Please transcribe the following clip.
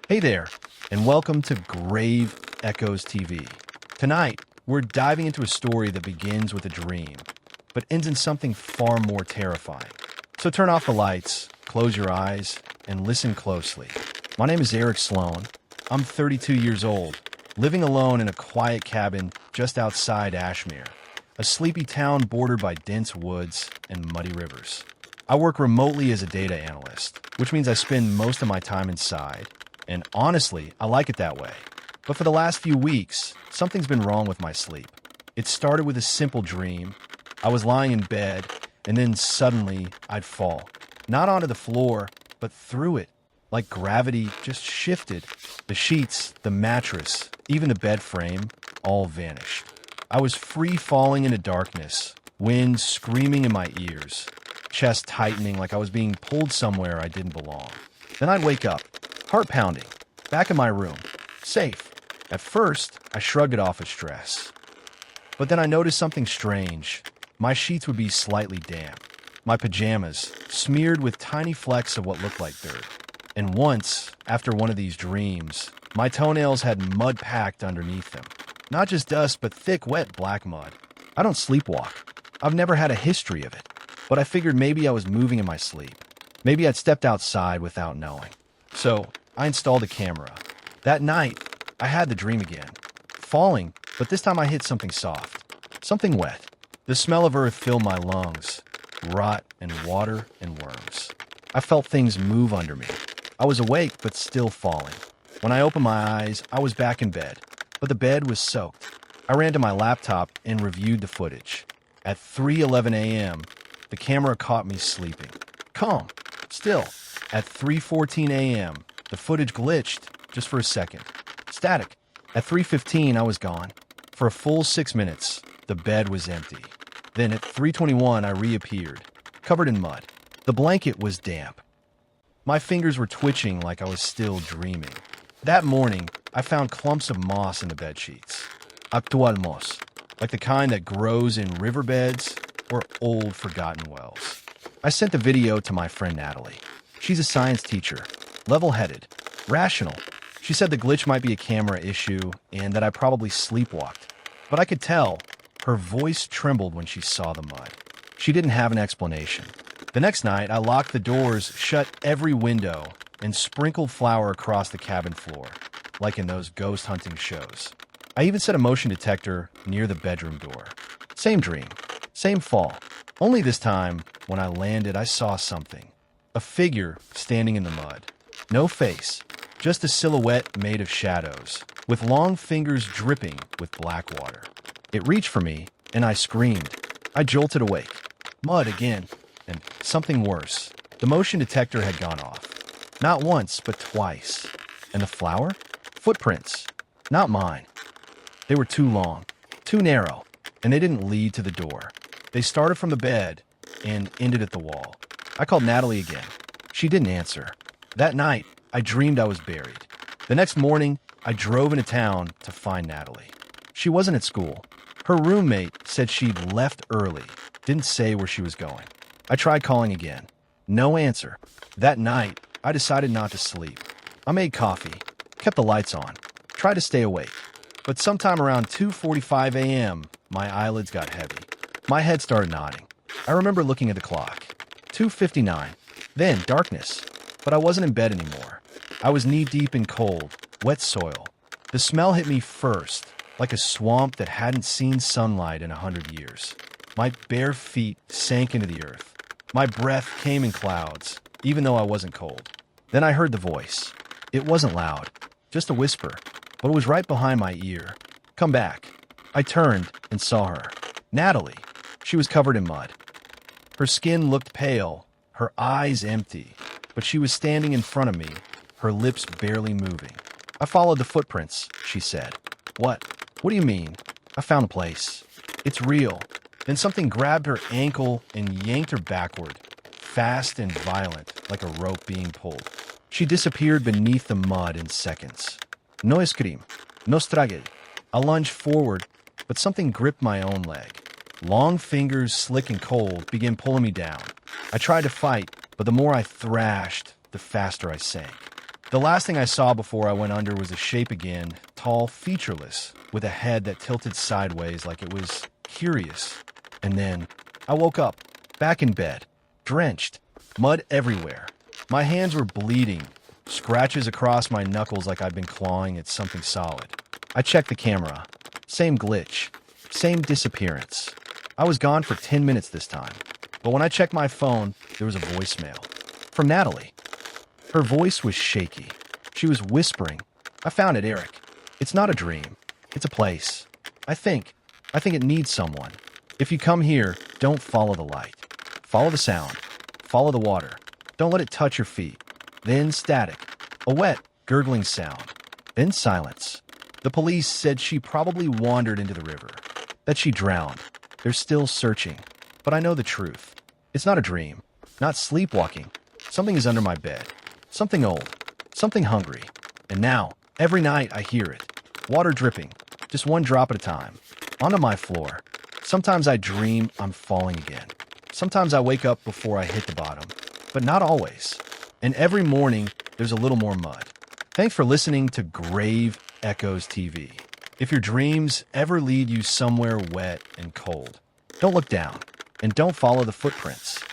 Hey there, and welcome to Grave Echoes TV. Tonight, we're diving into a story that begins with a dream, but ends in something far more terrifying. So turn off the lights, close your eyes, and listen closely. My name is Eric Sloan. I'm 32 years old, living alone in a quiet cabin just outside Ashmere, a sleepy town bordered by dense woods and muddy rivers. I work remotely as a data analyst, which means I spend most of my time inside. And honestly, I like it that way. But for the last few weeks, something's been wrong with my sleep. It started with a simple dream. I was lying in bed, and then suddenly I'd fall. Not onto the floor, but through it. Like gravity just shifted. The sheets, the mattress, even the bed frame, all vanished. I was free falling into darkness, wind screaming in my ears, chest tightening like I was being pulled somewhere I didn't belong. Then I'd wake up, heart pounding, back in my room, safe. At first, I shrugged it off as stress. But then I noticed something strange. My sheets would be slightly damp, my pajamas smeared with tiny flecks of what looked like dirt. And once, after one of these dreams, my toenails had mud packed underneath them. Not just dust, but thick, wet black mud. I don't sleepwalk. I've never had a history of it. But I figured maybe I was moving in my sleep. Maybe I'd stepped outside without knowing. So I installed a camera. That night, I had the dream again. Falling, but this time I hit something soft. Something wet. The smell of earth filled my lungs. Rot and water and worms. I felt things move under me. I was awake, but still falling. When I opened my eyes, I was back in bed. But the bed was soaked. I ran to my laptop and reviewed the footage. At 3:11 a.m., the camera caught me sleeping. Calm. Still. At 3:14 a.m., the footage glitched just for a second. Static. At 3:15, I was gone. For a full 6 minutes, the bed was empty. Then at 3:21, I reappeared, covered in mud. The blanket was damp. My fingers were twitching like I was still dreaming. That morning, I found clumps of moss in the bedsheets. Actual moss, like the kind that grows in riverbeds or old forgotten wells. I sent the video to my friend Natalie. She's a science teacher, level-headed, rational. She said the glitch might be a camera issue and that I probably sleepwalked. But I could tell her voice trembled when she saw the mud. She didn't have an explanation. The next night, I locked the doors, shut every window, and sprinkled flour across the cabin floor, like in those ghost hunting shows. I even set a motion detector near the bedroom door. Same dream, same fall. Only this time, when I landed, I saw something. A figure standing in the mud. No face, just a silhouette made of shadows, with long fingers dripping with black water. It reached for me, and I screamed. I jolted awake. Mud again, and something worse. The motion detector had gone off. Not once, but twice. And the flower? Footprints. Not mine. They were too long, too narrow, and they didn't lead to the door. They started from the bed and ended at the wall. I called Natalie again. She didn't answer. That night, I dreamed I was buried. The next morning, I drove into town to find Natalie. She wasn't at school. Her roommate said she'd left early, didn't say where she was going. I tried calling again. No answer. That night, I decided not to sleep. I made coffee, kept the lights on, tried to stay awake. But sometime around 2:45 a.m., my eyelids got heavy. My head started nodding. I remember looking at the clock. 2:59. Then darkness. But I wasn't in bed anymore. I was knee-deep in cold, wet soil. The smell hit me first, like a swamp that hadn't seen sunlight in 100 years. My bare feet sank into the earth. My breath came in clouds, even though I wasn't cold. Then I heard the voice. It wasn't loud, just a whisper, but it was right behind my ear. Come back. I turned and saw her. Natalie. She was covered in mud. Her skin looked pale, her eyes empty, but she was standing in front of me, her lips barely moving. I followed the footprints, she said. What? What do you mean? I found a place. It's real. Then something grabbed her ankle and yanked her backward, fast and violent, like a rope being pulled. She disappeared beneath the mud in seconds. No escrime, no struggle. I lunged forward, but something gripped my own leg. Long fingers, slick and cold, began pulling me down. I tried to fight, but the more I thrashed, the faster I sank. The last thing I saw before I went under was a shape again, tall, featureless, with a head that tilted sideways like it was curious. And then I woke up, back in bed, drenched, mud everywhere. My hands were bleeding, scratches across my knuckles like I'd been clawing at something solid. I checked the camera. Same glitch, same disappearance. I was gone for 10 minutes this time. But when I checked my phone, there was a voicemail. From Natalie. Her voice was shaky. She was whispering. I found it, Eric. It's not a dream. It's a place. I think it needs someone. If you come here, don't follow the light. Follow the sound. Follow the water. Don't let it touch your feet. Then static. A wet, gurgling sound. Then silence. The police said she probably wandered into the river. That she drowned. They're still searching. But I know the truth. It's not a dream. Not sleepwalking. Something is under my bed. Something old. Something hungry. And now, every night I hear it. Water dripping. Just one drop at a time. Onto my floor. Sometimes I dream I'm falling again. Sometimes I wake up before I hit the bottom. But not always. And every morning, there's a little more mud. Thanks for listening to Grave Echoes TV. If your dreams ever lead you somewhere wet and cold, don't look down and don't follow the footprints.